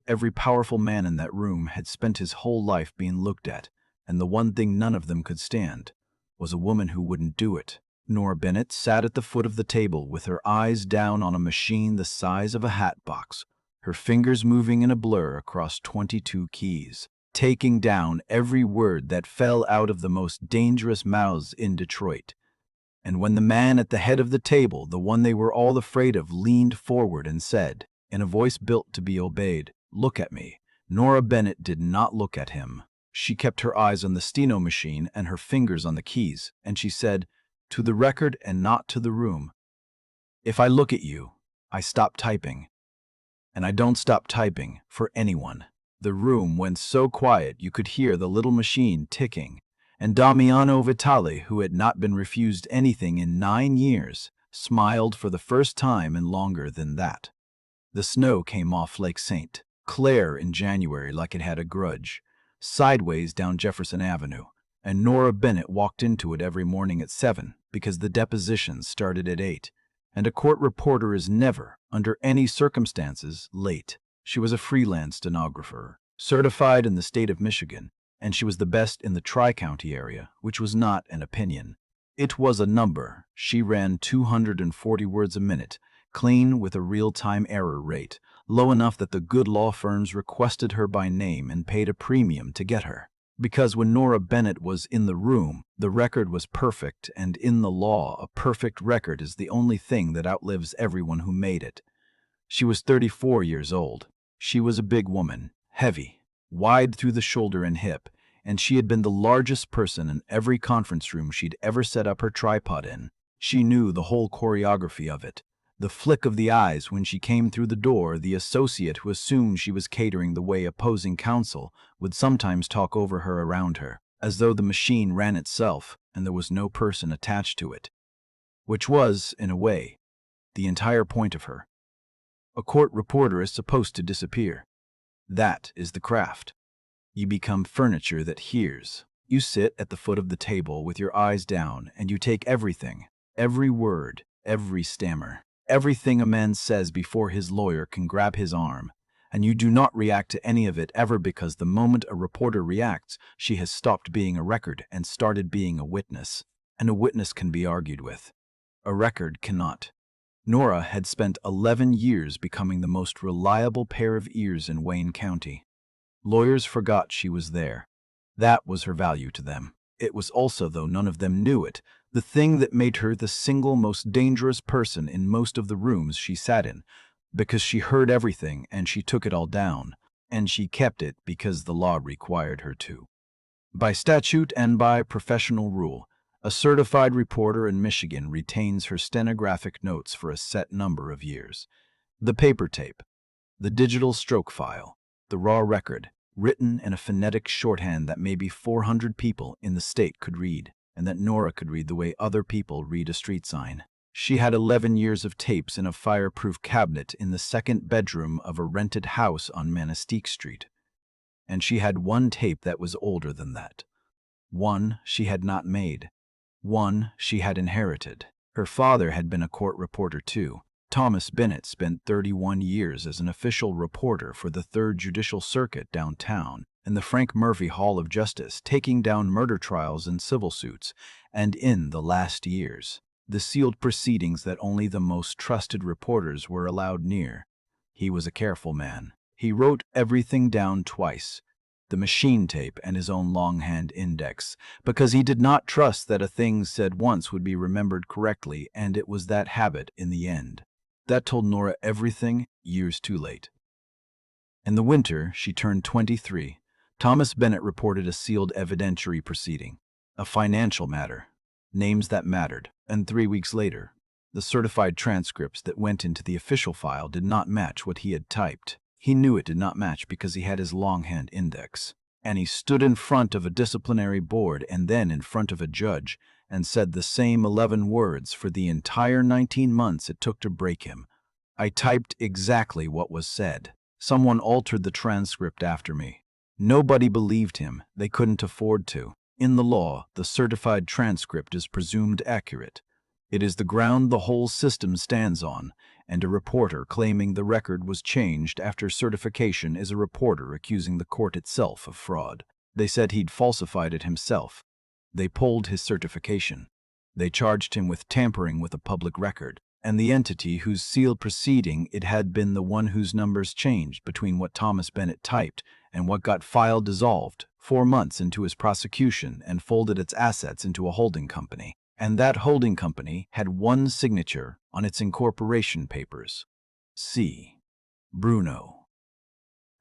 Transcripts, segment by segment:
every powerful man in that room had spent his whole life being looked at, and the one thing none of them could stand was a woman who wouldn't do it. Nora Bennett sat at the foot of the table with her eyes down on a machine the size of a hat box, her fingers moving in a blur across 22 keys, taking down every word that fell out of the most dangerous mouths in Detroit. And when the man at the head of the table, the one they were all afraid of, leaned forward and said, in a voice built to be obeyed, "Look at me," Nora Bennett did not look at him. She kept her eyes on the steno machine and her fingers on the keys, and she said, "To the record and not to the room. If I look at you, I stop typing. And I don't stop typing for anyone." The room went so quiet you could hear the little machine ticking, and Damiano Vitali, who had not been refused anything in 9 years, smiled for the first time in longer than that. The snow came off Lake St. Clair in January like it had a grudge, sideways down Jefferson Avenue, and Nora Bennett walked into it every morning at 7 because the depositions started at 8, and a court reporter is never, under any circumstances, late. She was a freelance stenographer, certified in the state of Michigan, and she was the best in the Tri-County area, which was not an opinion. It was a number. She ran 240 words a minute, clean with a real-time error rate, low enough that the good law firms requested her by name and paid a premium to get her. Because when Nora Bennett was in the room, the record was perfect, and in the law, a perfect record is the only thing that outlives everyone who made it. She was 34 years old. She was a big woman, heavy, wide through the shoulder and hip, and she had been the largest person in every conference room she'd ever set up her tripod in. She knew the whole choreography of it. The flick of the eyes when she came through the door, the associate who assumed she was catering the way opposing counsel would sometimes talk over her around her, as though the machine ran itself and there was no person attached to it. Which was, in a way, the entire point of her. A court reporter is supposed to disappear. That is the craft. You become furniture that hears. You sit at the foot of the table with your eyes down, and you take everything, every word, every stammer, everything a man says before his lawyer can grab his arm, and you do not react to any of it ever, because the moment a reporter reacts, she has stopped being a record and started being a witness. And a witness can be argued with. A record cannot. Nora had spent 11 years becoming the most reliable pair of ears in Wayne County. Lawyers forgot she was there. That was her value to them. It was also, though none of them knew it, the thing that made her the single most dangerous person in most of the rooms she sat in, because she heard everything and she took it all down, and she kept it because the law required her to. By statute and by professional rule, a certified reporter in Michigan retains her stenographic notes for a set number of years. The paper tape, the digital stroke file, the raw record, written in a phonetic shorthand that maybe 400 people in the state could read, and that Nora could read the way other people read a street sign. She had 11 years of tapes in a fireproof cabinet in the second bedroom of a rented house on Manistee Street. And she had one tape that was older than that. One she had not made. One she had inherited. Her father had been a court reporter too. Thomas Bennett spent 31 years as an official reporter for the 3rd Judicial Circuit downtown in the Frank Murphy Hall of Justice, taking down murder trials and civil suits, and in the last years, the sealed proceedings that only the most trusted reporters were allowed near. He was a careful man. He wrote everything down twice, the machine tape and his own longhand index, because he did not trust that a thing said once would be remembered correctly, and it was that habit in the end that told Nora everything years too late. In the winter, she turned 23. Thomas Bennett reported a sealed evidentiary proceeding, a financial matter, names that mattered, and 3 weeks later, the certified transcripts that went into the official file did not match what he had typed. He knew it did not match because he had his longhand index, and he stood in front of a disciplinary board and then in front of a judge and said the same 11 words for the entire 19 months it took to break him. I typed exactly what was said. Someone altered the transcript after me. Nobody believed him. They couldn't afford to. In the law, the certified transcript is presumed accurate. It is the ground the whole system stands on, and a reporter claiming the record was changed after certification is a reporter accusing the court itself of fraud. They said he'd falsified it himself. They pulled his certification. They charged him with tampering with a public record, and the entity whose sealed proceeding it had been the one whose numbers changed between what Thomas Bennett typed and what got filed dissolved 4 months into his prosecution and folded its assets into a holding company. And that holding company had one signature on its incorporation papers. C. Bruno.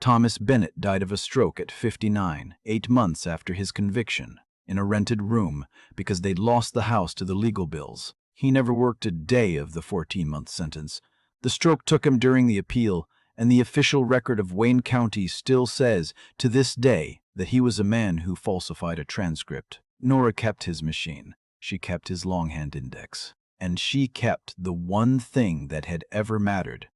Thomas Bennett died of a stroke at 59, 8 months after his conviction, in a rented room because they'd lost the house to the legal bills. He never worked a day of the 14-month sentence. The stroke took him during the appeal, and the official record of Wayne County still says, to this day, that he was a man who falsified a transcript. Nora kept his machine. She kept his longhand index. And she kept the one thing that had ever mattered.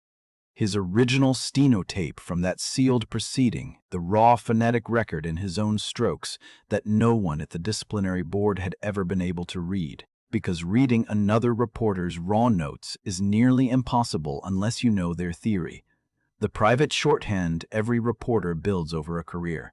His original stenotape from that sealed proceeding, the raw phonetic record in his own strokes that no one at the disciplinary board had ever been able to read, because reading another reporter's raw notes is nearly impossible unless you know their theory, the private shorthand every reporter builds over a career.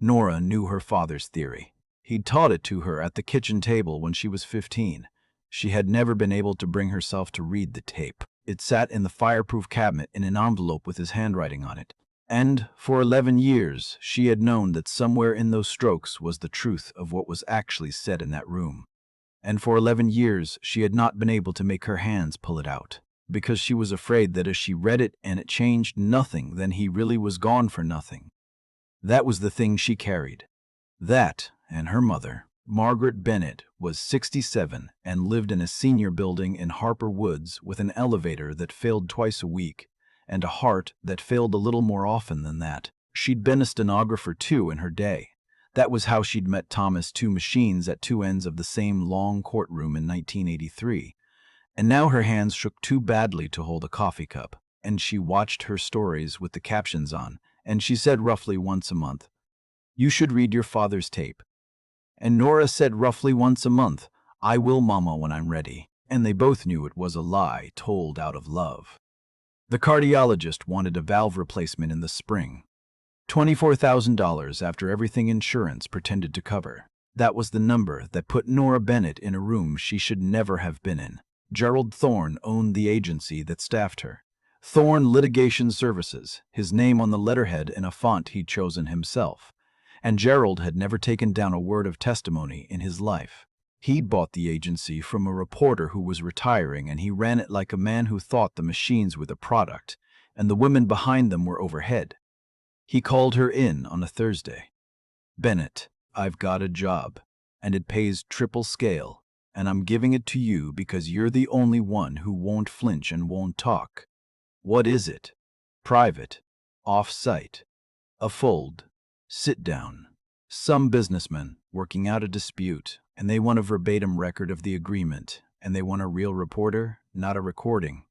Nora knew her father's theory. He'd taught it to her at the kitchen table when she was 15. She had never been able to bring herself to read the tape. It sat in the fireproof cabinet in an envelope with his handwriting on it. And for 11 years, she had known that somewhere in those strokes was the truth of what was actually said in that room. And for 11 years, she had not been able to make her hands pull it out, because she was afraid that if she read it and it changed nothing, then he really was gone for nothing. That was the thing she carried. That, and her mother, Margaret Bennett, was 67 and lived in a senior building in Harper Woods with an elevator that failed twice a week and a heart that failed a little more often than that. She'd been a stenographer too in her day. That was how she'd met Thomas, 2 machines at 2 ends of the same long courtroom in 1983. And now her hands shook too badly to hold a coffee cup, and she watched her stories with the captions on, and she said roughly once a month, "You should read your father's tape." And Nora said roughly once a month, "I will, Mama, when I'm ready." And they both knew it was a lie told out of love. The cardiologist wanted a valve replacement in the spring. $24,000 after everything insurance pretended to cover. That was the number that put Nora Bennett in a room she should never have been in. Gerald Thorne owned the agency that staffed her. Thorne Litigation Services, his name on the letterhead in a font he'd chosen himself. And Gerald had never taken down a word of testimony in his life. He'd bought the agency from a reporter who was retiring, and he ran it like a man who thought the machines were the product, and the women behind them were overhead. He called her in on a Thursday. "Bennett, I've got a job, and it pays triple scale, and I'm giving it to you because you're the only one who won't flinch and won't talk. What is it? Private? Off-site? A fold? Sit down. Some businessmen working out a dispute, and they want a verbatim record of the agreement, and they want a real reporter, not a recording."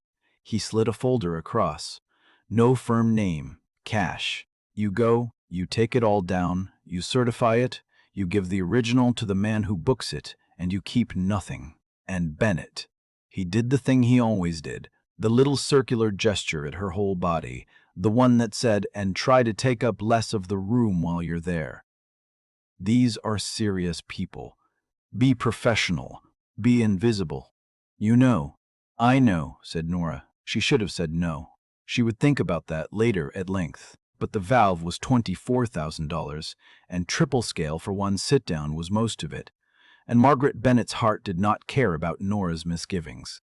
He slid a folder across. "No firm name. Cash. You go, you take it all down, you certify it, you give the original to the man who books it, and you keep nothing." And Bennett, he did the thing he always did, the little circular gesture at her whole body, the one that said, "And try to take up less of the room while you're there." These are serious people. Be professional. Be invisible. "You know." "I know," said Nora. She should have said no. She would think about that later at length. But the valve was $24,000, and triple scale for one sit-down was most of it. And Margaret Bennett's heart did not care about Nora's misgivings.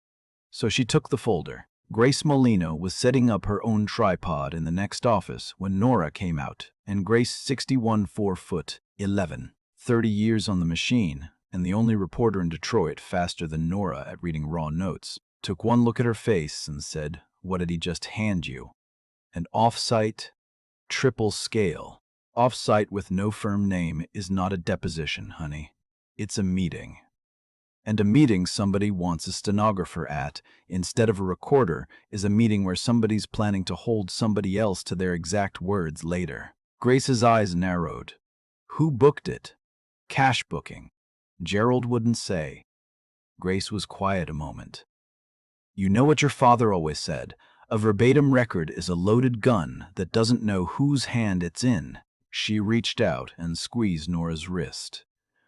So she took the folder. Grace Molino was setting up her own tripod in the next office when Nora came out, and Grace, 61 4'11", 30 years on the machine, and the only reporter in Detroit faster than Nora at reading raw notes, took one look at her face and said, "What did he just hand you?" "An off-site, triple scale. Off-site with no firm name is not a deposition, honey. It's a meeting. And a meeting somebody wants a stenographer at, instead of a recorder, is a meeting where somebody's planning to hold somebody else to their exact words later." Grace's eyes narrowed. "Who booked it?" "Cash booking." Gerald wouldn't say. Grace was quiet a moment. You know what your father always said, a verbatim record is a loaded gun that doesn't know whose hand it's in. She reached out and squeezed Nora's wrist.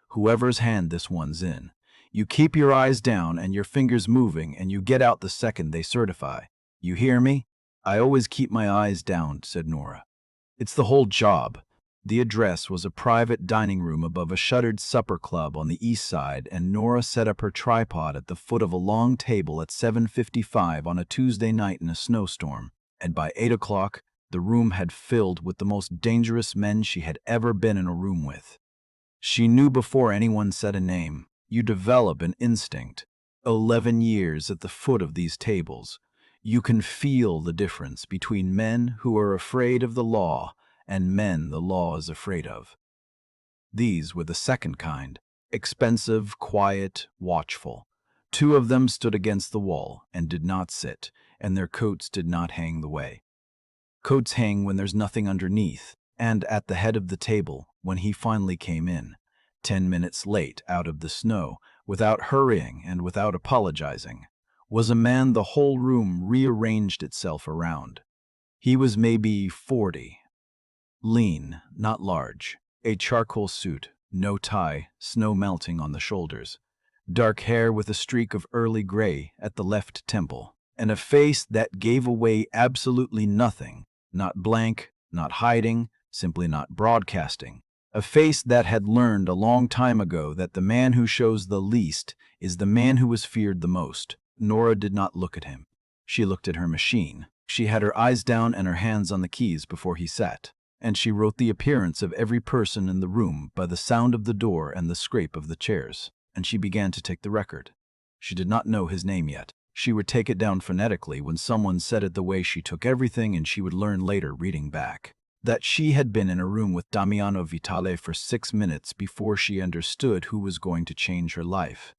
Whoever's hand this one's in. You keep your eyes down and your fingers moving and you get out the second they certify. You hear me? I always keep my eyes down, said Nora. It's the whole job. The address was a private dining room above a shuttered supper club on the east side, and Nora set up her tripod at the foot of a long table at 7:55 on a Tuesday night in a snowstorm, and by 8 o'clock, the room had filled with the most dangerous men she had ever been in a room with. She knew before anyone said a name. You develop an instinct. 11 years at the foot of these tables. You can feel the difference between men who are afraid of the law and men the law is afraid of. These were the second kind, expensive, quiet, watchful. 2 of them stood against the wall and did not sit, and their coats did not hang the way. Coats hang when there's nothing underneath, and at the head of the table, when he finally came in, 10 minutes late out of the snow, without hurrying and without apologizing, was a man the whole room rearranged itself around. He was maybe 40. Lean, not large, a charcoal suit, no tie, snow melting on the shoulders, dark hair with a streak of early gray at the left temple, and a face that gave away absolutely nothing, not blank, not hiding, simply not broadcasting, a face that had learned a long time ago that the man who shows the least is the man who is feared the most. Nora did not look at him. She looked at her machine. She had her eyes down and her hands on the keys before he sat, and she wrote the appearance of every person in the room by the sound of the door and the scrape of the chairs, and she began to take the record. She did not know his name yet. She would take it down phonetically when someone said it the way she took everything, and she would learn later, reading back, that she had been in a room with Damiano Vitale for 6 minutes before she understood who was going to change her life.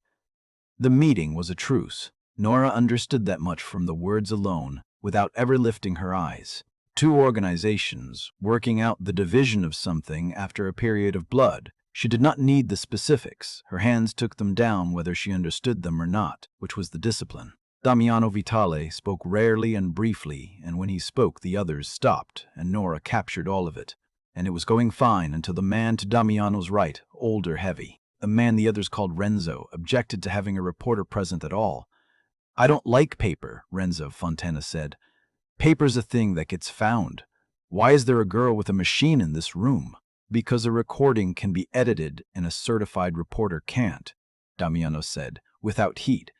The meeting was a truce. Nora understood that much from the words alone, without ever lifting her eyes. 2 organizations, working out the division of something after a period of blood. She did not need the specifics. Her hands took them down whether she understood them or not, which was the discipline. Damiano Vitale spoke rarely and briefly, and when he spoke the others stopped, and Nora captured all of it. And it was going fine until the man to Damiano's right, older, heavy, a man the others called Renzo, objected to having a reporter present at all. I don't like paper, Renzo Fontana said. Paper's a thing that gets found. Why is there a girl with a machine in this room? Because a recording can be edited and a certified reporter can't, Damiano said, without heat.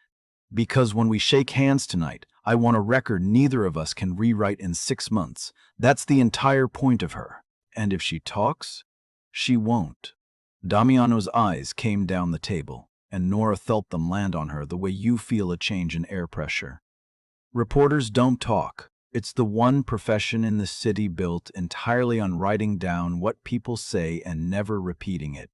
Because when we shake hands tonight, I want a record neither of us can rewrite in 6 months. That's the entire point of her. And if she talks, she won't. Damiano's eyes came down the table, and Nora felt them land on her the way you feel a change in air pressure. Reporters don't talk. It's the one profession in the city built entirely on writing down what people say and never repeating it.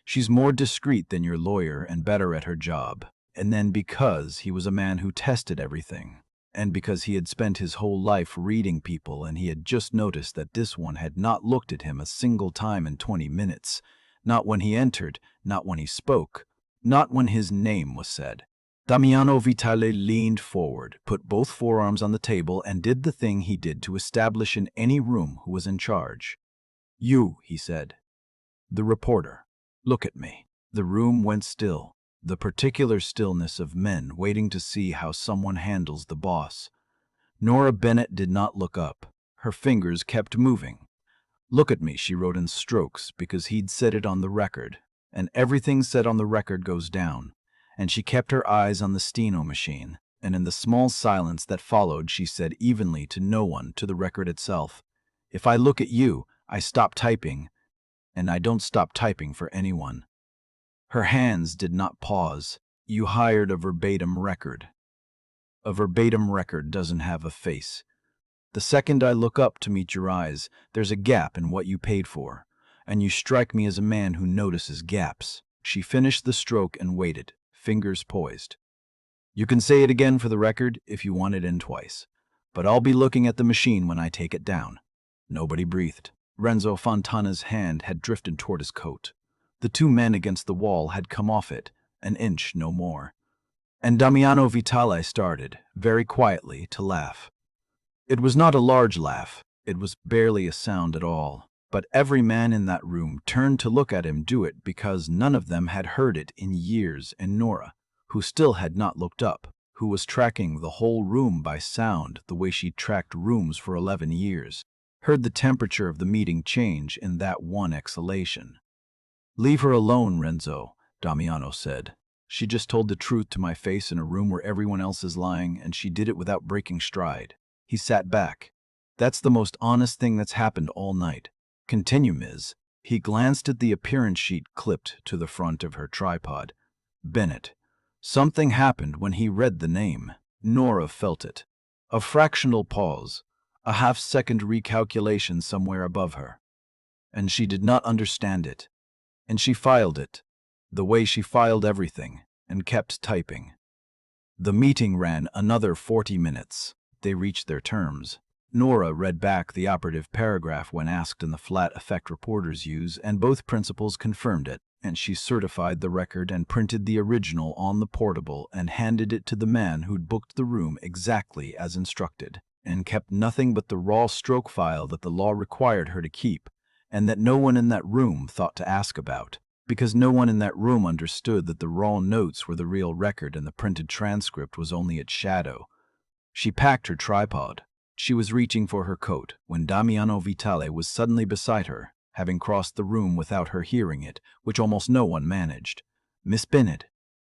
She's more discreet than your lawyer and better at her job. And then because he was a man who tested everything, and because he had spent his whole life reading people and he had just noticed that this one had not looked at him a single time in 20 minutes, not when he entered, not when he spoke, not when his name was said. Damiano Vitale leaned forward, put both forearms on the table, and did the thing he did to establish in any room who was in charge. You, he said. The reporter. Look at me. The room went still, the particular stillness of men waiting to see how someone handles the boss. Nora Bennett did not look up. Her fingers kept moving. Look at me, she wrote in strokes, because he'd said it on the record, and everything said on the record goes down. And she kept her eyes on the steno machine, and in the small silence that followed she said evenly to no one, to the record itself, if I look at you, I stop typing, and I don't stop typing for anyone. Her hands did not pause. You hired a verbatim record. A verbatim record doesn't have a face. The second I look up to meet your eyes, there's a gap in what you paid for, and you strike me as a man who notices gaps. She finished the stroke and waited, fingers poised. You can say it again for the record if you want it in twice, but I'll be looking at the machine when I take it down. Nobody breathed. Renzo Fontana's hand had drifted toward his coat. The 2 men against the wall had come off it, an inch, no more. And Damiano Vitale started, very quietly, to laugh. It was not a large laugh. It was barely a sound at all. But every man in that room turned to look at him do it because none of them had heard it in years, and Nora, who still had not looked up, who was tracking the whole room by sound the way she'd tracked rooms for 11 years, heard the temperature of the meeting change in that one exhalation. "Leave her alone, Renzo," Damiano said. "She just told the truth to my face in a room where everyone else is lying, and she did it without breaking stride." He sat back. "That's the most honest thing that's happened all night. Continue, Ms." He glanced at the appearance sheet clipped to the front of her tripod. Bennett. Something happened when he read the name. Nora felt it. A fractional pause, a half-second recalculation somewhere above her. And she did not understand it. And she filed it, the way she filed everything, and kept typing. The meeting ran another 40 minutes. They reached their terms. Nora read back the operative paragraph when asked in the flat effect reporters use, and both principals confirmed it, and she certified the record and printed the original on the portable and handed it to the man who'd booked the room exactly as instructed, and kept nothing but the raw stroke file that the law required her to keep, and that no one in that room thought to ask about, because no one in that room understood that the raw notes were the real record and the printed transcript was only its shadow. She packed her tripod. She was reaching for her coat when Damiano Vitale was suddenly beside her, having crossed the room without her hearing it, which almost no one managed. "Miss Bennett."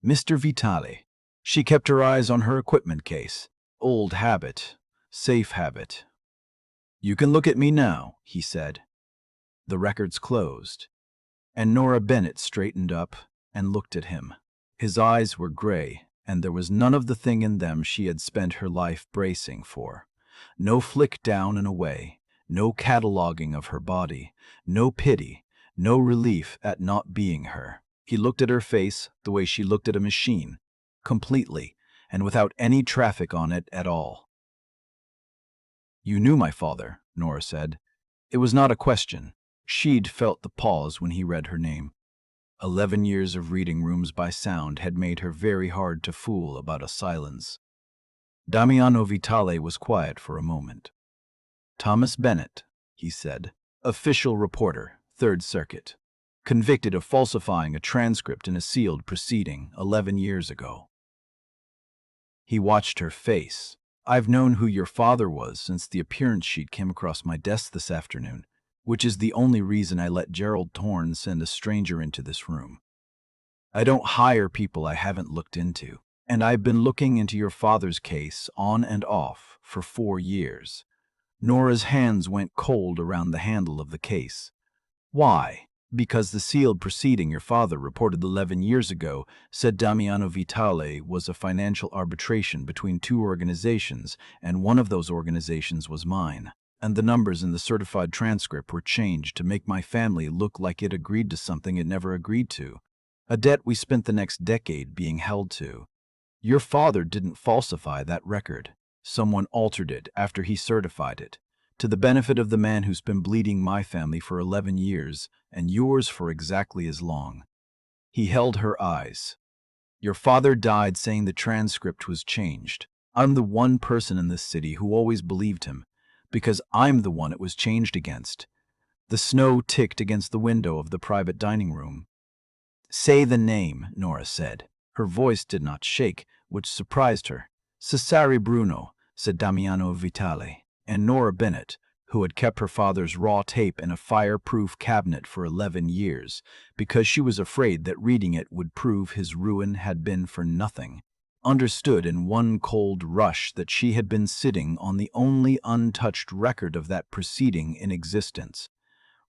"Mr. Vitale." She kept her eyes on her equipment case. Old habit. Safe habit. "You can look at me now," he said. The records closed, and Nora Bennett straightened up and looked at him. His eyes were gray, and there was none of the thing in them she had spent her life bracing for. No flick down and away, no cataloging of her body, no pity, no relief at not being her. He looked at her face the way she looked at a machine, completely, and without any traffic on it at all. "You knew my father," Nora said. It was not a question. She'd felt the pause when he read her name. 11 years of reading rooms by sound had made her very hard to fool about a silence. Damiano Vitale was quiet for a moment. "Thomas Bennett," he said, "official reporter, Third Circuit, convicted of falsifying a transcript in a sealed proceeding 11 years ago." He watched her face. "I've known who your father was since the appearance sheet came across my desk this afternoon, which is the only reason I let Gerald Torn send a stranger into this room. I don't hire people I haven't looked into, and I've been looking into your father's case on and off for 4 years. Nora's hands went cold around the handle of the case. "Why?" "Because the sealed proceeding your father reported 11 years ago said Damiano Vitale was a financial arbitration between 2 organizations, and one of those organizations was mine. And the numbers in the certified transcript were changed to make my family look like it agreed to something it never agreed to. A debt we spent the next decade being held to. Your father didn't falsify that record. Someone altered it after he certified it, to the benefit of the man who's been bleeding my family for 11 years and yours for exactly as long." He held her eyes. "Your father died saying the transcript was changed. I'm the one person in this city who always believed him, because I'm the one it was changed against." The snow ticked against the window of the private dining room. "Say the name," Nora said. Her voice did not shake, which surprised her. "Cesare Bruno," said Damiano Vitale, and Nora Bennett, who had kept her father's raw tape in a fireproof cabinet for 11 years, because she was afraid that reading it would prove his ruin had been for nothing, understood in one cold rush that she had been sitting on the only untouched record of that proceeding in existence,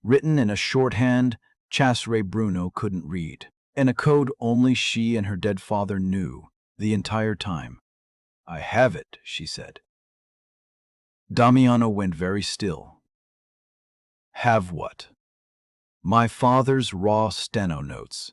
written in a shorthand Cesare Bruno couldn't read, in a code only she and her dead father knew the entire time. "I have it," she said. Damiano went very still. "Have what?" "My father's raw steno notes.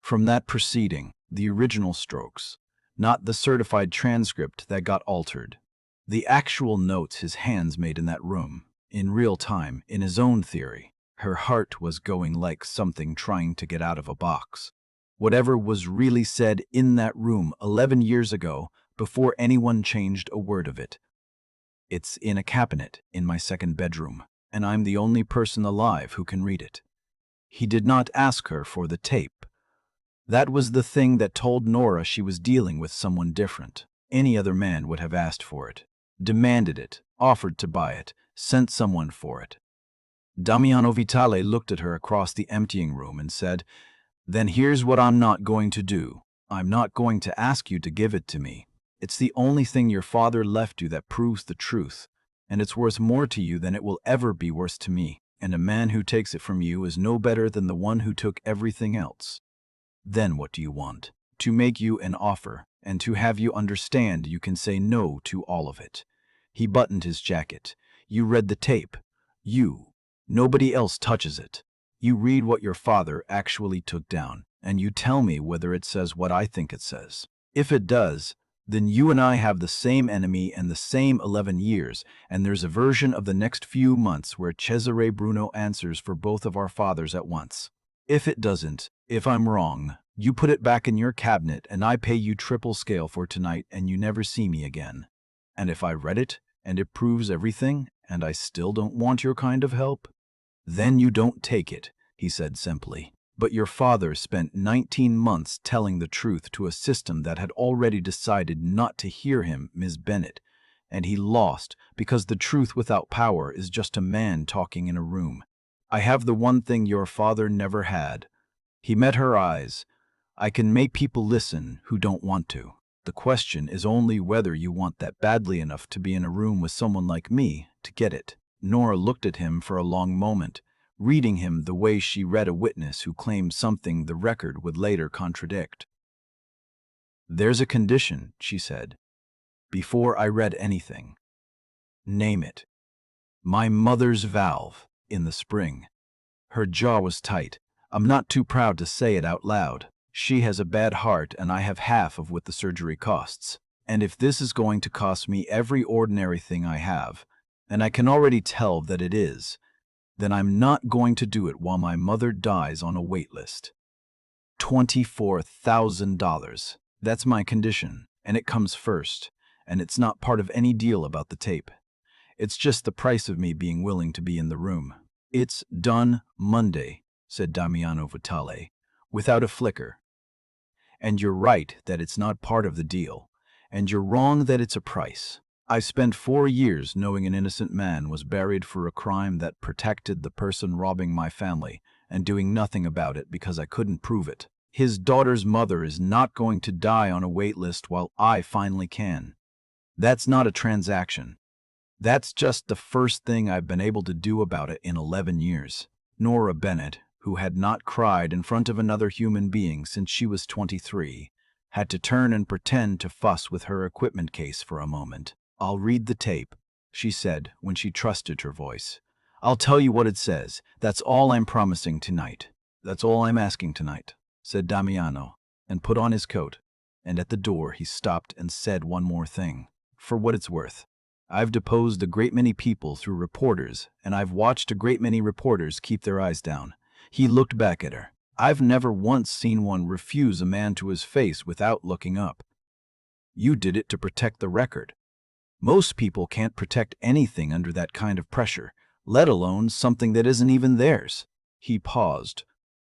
From that proceeding, the original strokes, not the certified transcript that got altered. The actual notes his hands made in that room, in real time, in his own theory." Her heart was going like something trying to get out of a box. Whatever was really said in that room 11 years ago, before anyone changed a word of it. It's in a cabinet in my second bedroom, and I'm the only person alive who can read it. He did not ask her for the tape. That was the thing that told Nora she was dealing with someone different. Any other man would have asked for it, demanded it, offered to buy it, sent someone for it. Damiano Vitale looked at her across the emptying room and said, "Then here's what I'm not going to do. I'm not going to ask you to give it to me. It's the only thing your father left you that proves the truth, and it's worth more to you than it will ever be worth to me, and a man who takes it from you is no better than the one who took everything else. Then what do you want? To make you an offer, and to have you understand you can say no to all of it." He buttoned his jacket. "You read the tape. You. Nobody else touches it. You read what your father actually took down, and you tell me whether it says what I think it says. If it does, then you and I have the same enemy and the same 11 years, and there's a version of the next few months where Cesare Bruno answers for both of our fathers at once. If it doesn't, if I'm wrong, you put it back in your cabinet and I pay you triple scale for tonight and you never see me again. And if I read it and it proves everything and I still don't want your kind of help, then you don't take it," he said simply. "But your father spent 19 months telling the truth to a system that had already decided not to hear him, Ms. Bennett, and he lost because the truth without power is just a man talking in a room. I have the one thing your father never had." He met her eyes. "I can make people listen who don't want to. The question is only whether you want that badly enough to be in a room with someone like me to get it." Nora looked at him for a long moment, reading him the way she read a witness who claimed something the record would later contradict. "There's a condition," she said, "before I read anything." "Name it." "My mother's valve, in the spring." Her jaw was tight. "I'm not too proud to say it out loud. She has a bad heart and I have half of what the surgery costs. And if this is going to cost me every ordinary thing I have, and I can already tell that it is, then I'm not going to do it while my mother dies on a wait list. $24,000. That's my condition, and it comes first, and it's not part of any deal about the tape. It's just the price of me being willing to be in the room." "It's done Monday," said Damiano Vitale, without a flicker. "And you're right that it's not part of the deal, and you're wrong that it's a price. I spent 4 years knowing an innocent man was buried for a crime that protected the person robbing my family and doing nothing about it because I couldn't prove it. His daughter's mother is not going to die on a wait list while I finally can. That's not a transaction. That's just the first thing I've been able to do about it in 11 years. Nora Bennett, who had not cried in front of another human being since she was 23, had to turn and pretend to fuss with her equipment case for a moment. "I'll read the tape," she said when she trusted her voice. "I'll tell you what it says. That's all I'm promising tonight. That's all I'm asking tonight," said Damiano, and put on his coat. And at the door he stopped and said one more thing. "For what it's worth, I've deposed a great many people through reporters, and I've watched a great many reporters keep their eyes down." He looked back at her. "I've never once seen one refuse a man to his face without looking up. You did it to protect the record. Most people can't protect anything under that kind of pressure, let alone something that isn't even theirs." He paused.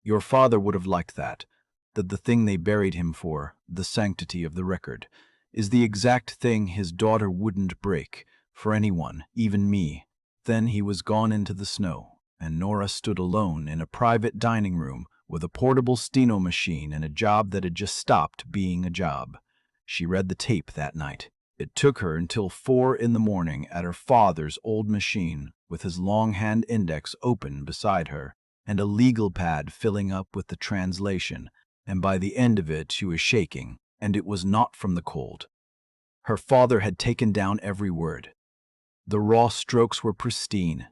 "Your father would have liked that the thing they buried him for, the sanctity of the record, is the exact thing his daughter wouldn't break, for anyone, even me." Then he was gone into the snow, and Nora stood alone in a private dining room with a portable steno machine and a job that had just stopped being a job. She read the tape that night. It took her until 4 in the morning at her father's old machine, with his longhand index open beside her, and a legal pad filling up with the translation, and by the end of it she was shaking, and it was not from the cold. Her father had taken down every word. The raw strokes were pristine.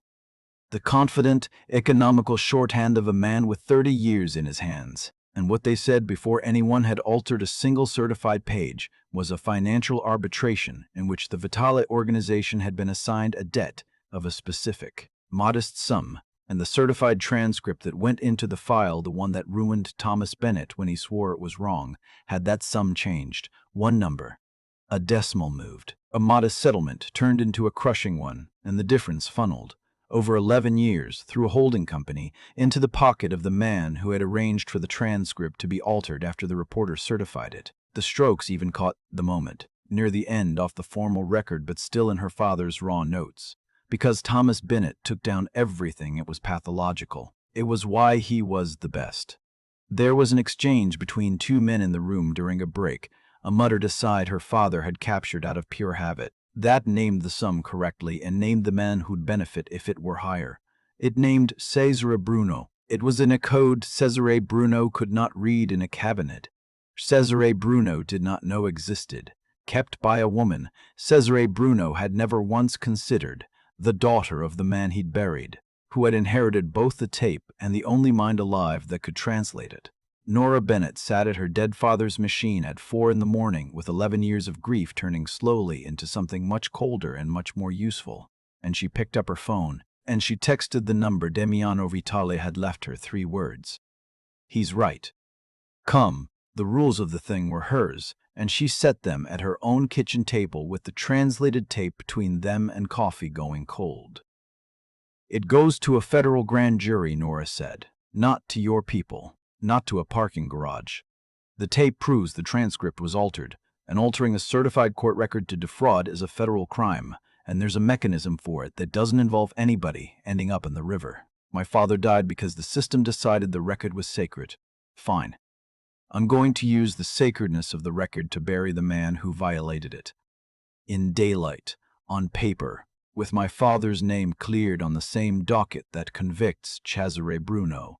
The confident, economical shorthand of a man with 30 years in his hands. And what they said before anyone had altered a single certified page was a financial arbitration in which the Vitale organization had been assigned a debt of a specific, modest sum And the certified transcript that went into the file, the one that ruined Thomas Bennett when he swore it was wrong, had that sum changed. One number. A decimal moved. A modest settlement turned into a crushing one, and the difference funneled, over 11 years, through a holding company, into the pocket of the man who had arranged for the transcript to be altered after the reporter certified it. The strokes even caught the moment, near the end off the formal record but still in her father's raw notes. Because Thomas Bennett took down everything, it was pathological. It was why he was the best. There was an exchange between two men in the room during a break, a muttered aside her father had captured out of pure habit. That named the sum correctly and named the man who'd benefit if it were higher. It named Cesare Bruno. It was in a code Cesare Bruno could not read in a cabinet. Cesare Bruno did not know existed. Kept by a woman, Cesare Bruno had never once considered, the daughter of the man he'd buried, who had inherited both the tape and the only mind alive that could translate it. Nora Bennett sat at her dead father's machine at 4 in the morning with 11 years of grief turning slowly into something much colder and much more useful. And she picked up her phone, and she texted the number Damiano Vitale had left her 3 words. He's right. Come. The rules of the thing were hers, and she set them at her own kitchen table with the translated tape between them and coffee going cold. It goes to a federal grand jury, Nora said. Not to your people. Not to a parking garage. The tape proves the transcript was altered, and altering a certified court record to defraud is a federal crime, and there's a mechanism for it that doesn't involve anybody ending up in the river. My father died because the system decided the record was sacred. Fine. I'm going to use the sacredness of the record to bury the man who violated it. In daylight, on paper, with my father's name cleared on the same docket that convicts Cesare Bruno.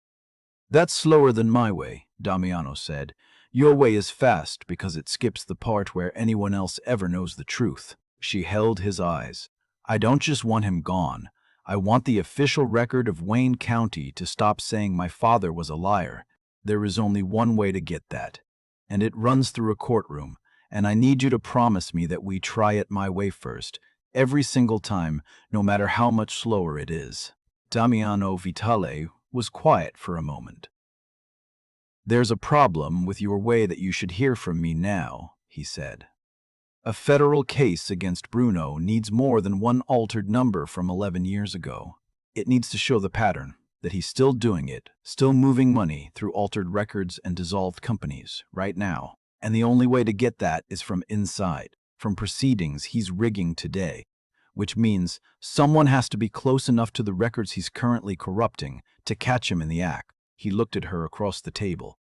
That's slower than my way, Damiano said. Your way is fast because it skips the part where anyone else ever knows the truth. She held his eyes. I don't just want him gone. I want the official record of Wayne County to stop saying my father was a liar. There is only one way to get that, and it runs through a courtroom, and I need you to promise me that we try it my way first, every single time, no matter how much slower it is. Damiano Vitale was quiet for a moment. There's a problem with your way that you should hear from me now, he said. A federal case against Bruno needs more than one altered number from 11 years ago. It needs to show the pattern, that he's still doing it, still moving money through altered records and dissolved companies, right now. And the only way to get that is from inside, from proceedings he's rigging today. Which means someone has to be close enough to the records he's currently corrupting to catch him in the act. He looked at her across the table.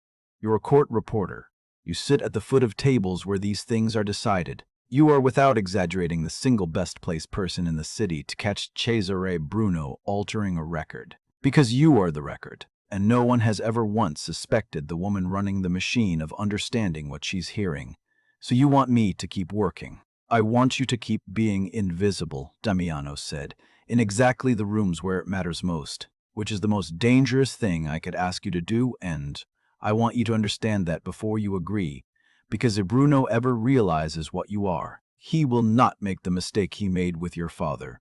You're a court reporter. You sit at the foot of tables where these things are decided. You are, without exaggerating, the single best placed person in the city to catch Cesare Bruno altering a record. Because you are the record, and no one has ever once suspected the woman running the machine of understanding what she's hearing. So you want me to keep working. I want you to keep being invisible, Damiano said, in exactly the rooms where it matters most, which is the most dangerous thing I could ask you to do, and I want you to understand that before you agree, because if Bruno ever realizes what you are, he will not make the mistake he made with your father.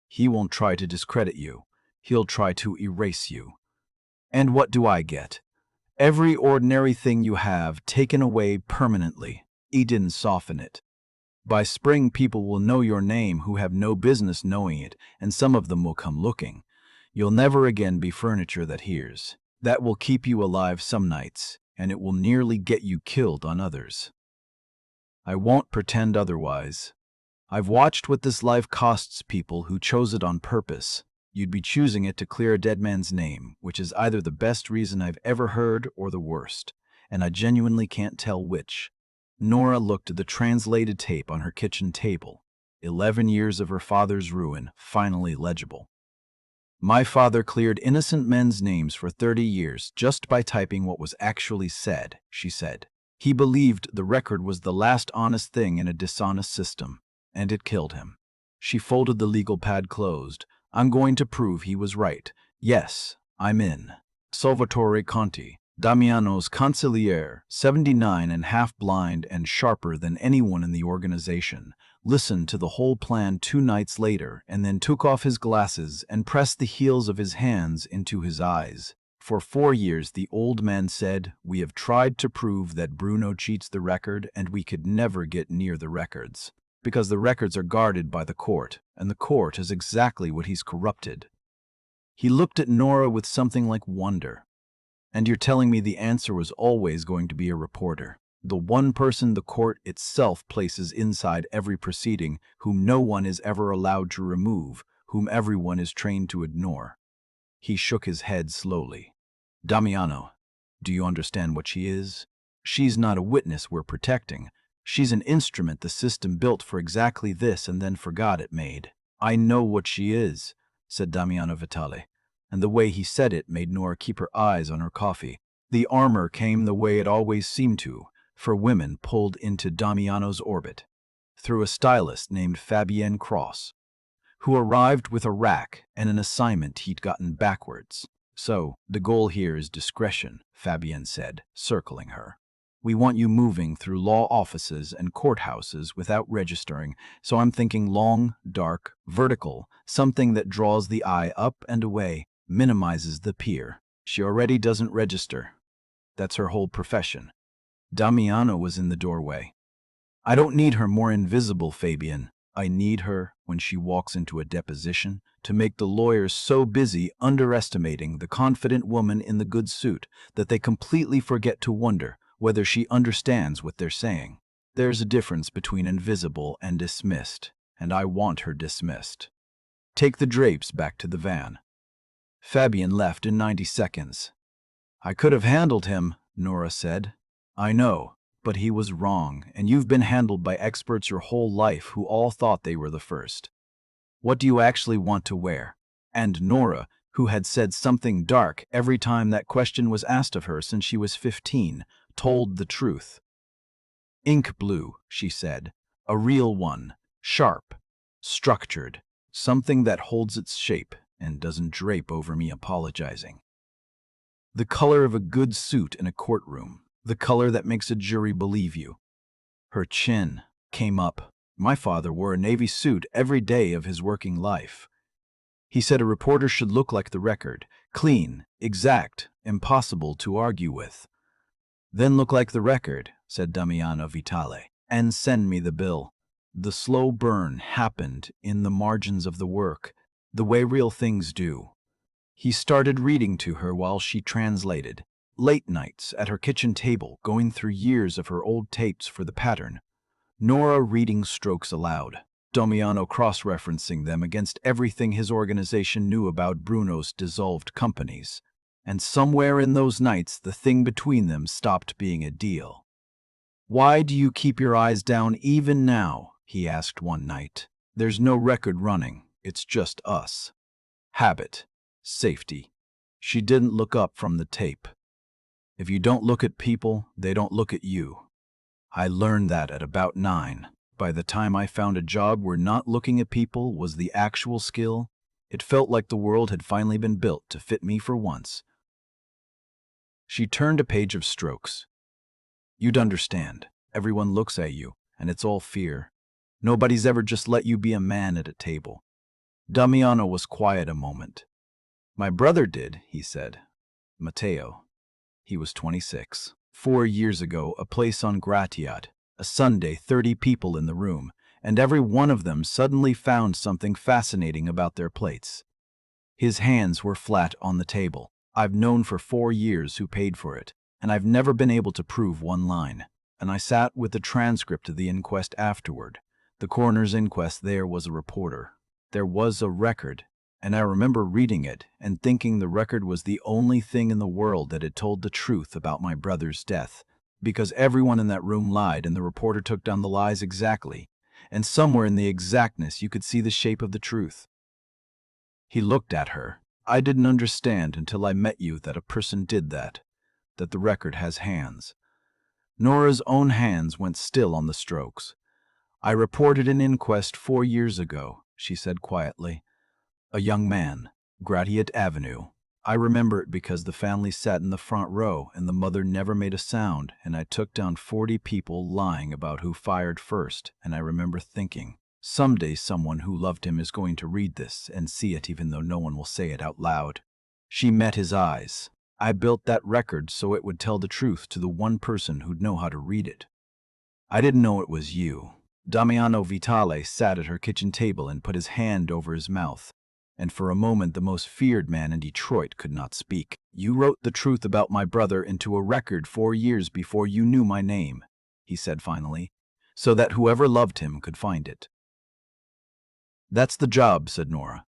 He won't try to discredit you. He'll try to erase you. And what do I get? Every ordinary thing you have taken away permanently. He didn't soften it. By spring, people will know your name who have no business knowing it, and some of them will come looking. You'll never again be furniture that hears. That will keep you alive some nights, and it will nearly get you killed on others. I won't pretend otherwise. I've watched what this life costs people who chose it on purpose. You'd be choosing it to clear a dead man's name, which is either the best reason I've ever heard or the worst, and I genuinely can't tell which. Nora looked at the translated tape on her kitchen table. 11 years of her father's ruin, finally legible. My father cleared innocent men's names for 30 years just by typing what was actually said, she said. He believed the record was the last honest thing in a dishonest system, and it killed him. She folded the legal pad closed. I'm going to prove he was right. Yes, I'm in. Salvatore Conti, Damiano's consigliere, 79 and half blind and sharper than anyone in the organization, listened to the whole plan 2 nights later, and then took off his glasses and pressed the heels of his hands into his eyes. For 4 years, the old man said, "We have tried to prove that Bruno cheats the record, and we could never get near the records. Because the records are guarded by the court, and the court is exactly what he's corrupted." He looked at Nora with something like wonder. "And you're telling me the answer was always going to be a reporter? The one person the court itself places inside every proceeding, whom no one is ever allowed to remove, whom everyone is trained to ignore." He shook his head slowly. "Damiano, do you understand what she is? She's not a witness we're protecting. She's an instrument the system built for exactly this and then forgot it made." "I know what she is," said Damiano Vitale, and the way he said it made Nora keep her eyes on her coffee. The armor came the way it always seemed to, for women pulled into Damiano's orbit, through a stylist named Fabienne Cross, who arrived with a rack and an assignment he'd gotten backwards. "So, the goal here is discretion," Fabienne said, circling her. "We want you moving through law offices and courthouses without registering, so I'm thinking long, dark, vertical, something that draws the eye up and away, minimizes the peer. She already doesn't register. That's her whole profession." Damiano was in the doorway. "I don't need her more invisible, Fabian. I need her, when she walks into a deposition, to make the lawyers so busy underestimating the confident woman in the good suit that they completely forget to wonder whether she understands what they're saying. There's a difference between invisible and dismissed, and I want her dismissed. Take the drapes back to the van." Fabian left in 90 seconds. "I could have handled him," Nora said. "I know, but he was wrong, and you've been handled by experts your whole life who all thought they were the first. What do you actually want to wear?" And Nora, who had said something dark every time that question was asked of her since she was 15, told the truth. "Ink blue," she said. "A real one. Sharp. Structured. Something that holds its shape and doesn't drape over me apologizing. The color of a good suit in a courtroom. The color that makes a jury believe you." Her chin came up. "My father wore a navy suit every day of his working life. He said a reporter should look like the record, clean, exact, impossible to argue with." "Then look like the record," said Damiano Vitale, "and send me the bill." The slow burn happened in the margins of the work, the way real things do. He started reading to her while she translated. Late nights at her kitchen table, going through years of her old tapes for the pattern. Nora reading strokes aloud, Damiano cross-referencing them against everything his organization knew about Bruno's dissolved companies. And somewhere in those nights, the thing between them stopped being a deal. "Why do you keep your eyes down even now?" he asked one night. "There's no record running. It's just us. Habit. Safety." She didn't look up from the tape. "If you don't look at people, they don't look at you." I learned that at about 9. By the time I found a job where not looking at people was the actual skill, it felt like the world had finally been built to fit me for once. She turned a page of strokes. "You'd understand. Everyone looks at you, and it's all fear. Nobody's ever just let you be a man at a table." Damiano was quiet a moment. "My brother did," he said. "Matteo." He was 26. 4 years ago, a place on Gratiot. A Sunday, 30 people in the room, and every one of them suddenly found something fascinating about their plates. His hands were flat on the table. I've known for 4 years who paid for it, and I've never been able to prove one line. And I sat with the transcript of the inquest afterward. The coroner's inquest there was a reporter. There was a record, and I remember reading it and thinking the record was the only thing in the world that had told the truth about my brother's death, because everyone in that room lied and the reporter took down the lies exactly, and somewhere in the exactness you could see the shape of the truth." He looked at her. "I didn't understand until I met you that a person did that the record has hands." Nora's own hands went still on the strokes. "I reported an inquest 4 years ago," she said quietly. "A young man, Gratiot Avenue. I remember it because the family sat in the front row and the mother never made a sound, and I took down 40 people lying about who fired first, and I remember thinking, Someday someone who loved him is going to read this and see it even though no one will say it out loud. She met his eyes. I built that record so it would tell the truth to the one person who'd know how to read it. I didn't know it was you. Damiano Vitale sat at her kitchen table and put his hand over his mouth. And for a moment the most feared man in Detroit could not speak. You wrote the truth about my brother into a record 4 years before you knew my name, he said finally, so that whoever loved him could find it. That's the job, said Nora.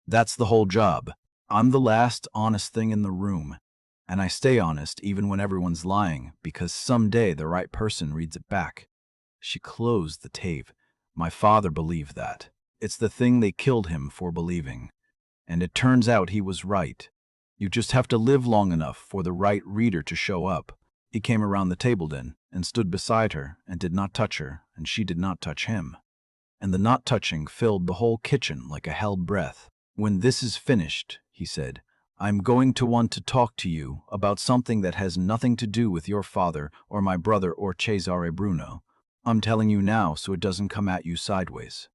That's the whole job. I'm the last honest thing in the room. And I stay honest even when everyone's lying, because someday the right person reads it back. She closed the tape. My father believed that. It's the thing they killed him for believing. And it turns out he was right. You just have to live long enough for the right reader to show up. He came around the table then, and stood beside her, and did not touch her, and she did not touch him. And the not touching filled the whole kitchen like a held breath. When this is finished, he said, I'm going to want to talk to you about something that has nothing to do with your father or my brother or Cesare Bruno. I'm telling you now so it doesn't come at you sideways.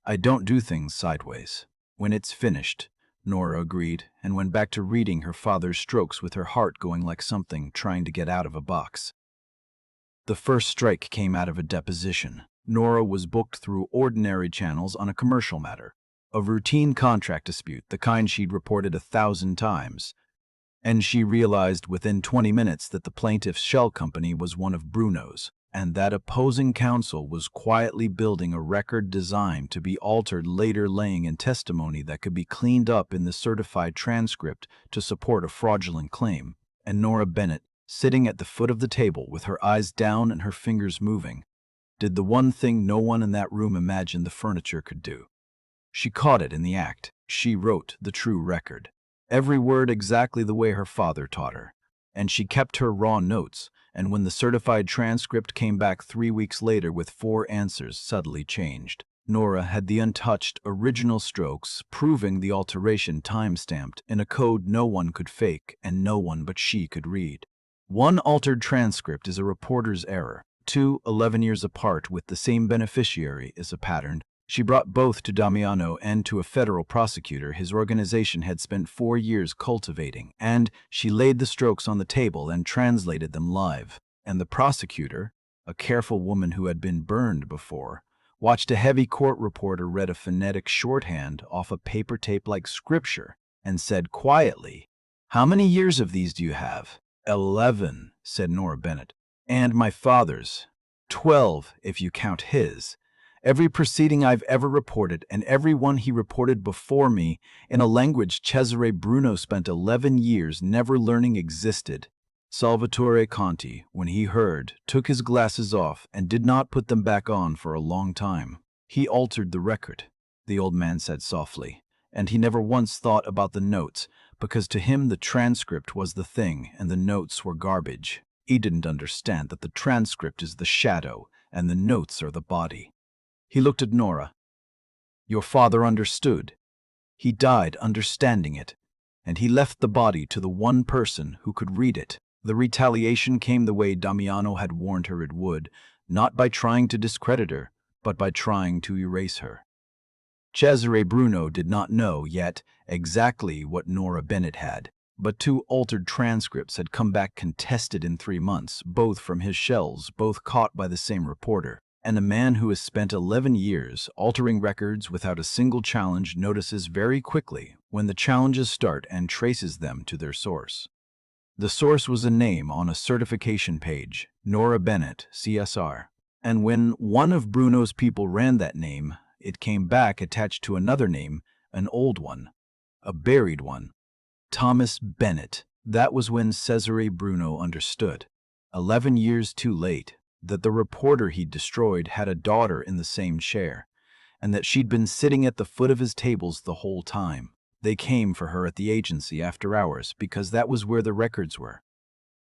I don't do things sideways. When it's finished, Nora agreed and went back to reading her father's strokes with her heart going like something trying to get out of a box. The first strike came out of a deposition. Nora was booked through ordinary channels on a commercial matter, a routine contract dispute, the kind she'd reported 1,000 times. And she realized within 20 minutes that the plaintiff's shell company was one of Bruno's, and that opposing counsel was quietly building a record designed to be altered later, laying in testimony that could be cleaned up in the certified transcript to support a fraudulent claim. And Nora Bennett, sitting at the foot of the table with her eyes down and her fingers moving, did the one thing no one in that room imagined the furniture could do. She caught it in the act. She wrote the true record. Every word exactly the way her father taught her. And she kept her raw notes, and when the certified transcript came back 3 weeks later with 4 answers subtly changed, Nora had the untouched original strokes, proving the alteration time-stamped in a code no one could fake and no one but she could read. 1 altered transcript is a reporter's error. 2, 11 years apart with the same beneficiary, is a pattern. She brought both to Damiano and to a federal prosecutor his organization had spent 4 years cultivating, and she laid the strokes on the table and translated them live. And the prosecutor, a careful woman who had been burned before, watched a heavy court reporter read a phonetic shorthand off a paper tape like scripture and said quietly, "How many years of these do you have?" 11, said Nora Bennett. And my father's. 12, if you count his. Every proceeding I've ever reported, and every one he reported before me, in a language Cesare Bruno spent 11 years never learning existed. Salvatore Conti, when he heard, took his glasses off and did not put them back on for a long time. He altered the record, the old man said softly, and he never once thought about the notes, because to him the transcript was the thing and the notes were garbage. He didn't understand that the transcript is the shadow and the notes are the body. He looked at Nora. Your father understood. He died understanding it, and he left the body to the one person who could read it. The retaliation came the way Damiano had warned her it would, not by trying to discredit her, but by trying to erase her. Cesare Bruno did not know yet exactly what Nora Bennett had, but 2 altered transcripts had come back contested in 3 months, both from his shells, both caught by the same reporter. And a man who has spent 11 years altering records without a single challenge notices very quickly when the challenges start and traces them to their source. The source was a name on a certification page, Nora Bennett, CSR. And when one of Bruno's people ran that name, it came back attached to another name, an old one, a buried one. Thomas Bennett. That was when Cesare Bruno understood, 11 years too late, that the reporter he'd destroyed had a daughter in the same chair, and that she'd been sitting at the foot of his tables the whole time. They came for her at the agency after hours because that was where the records were.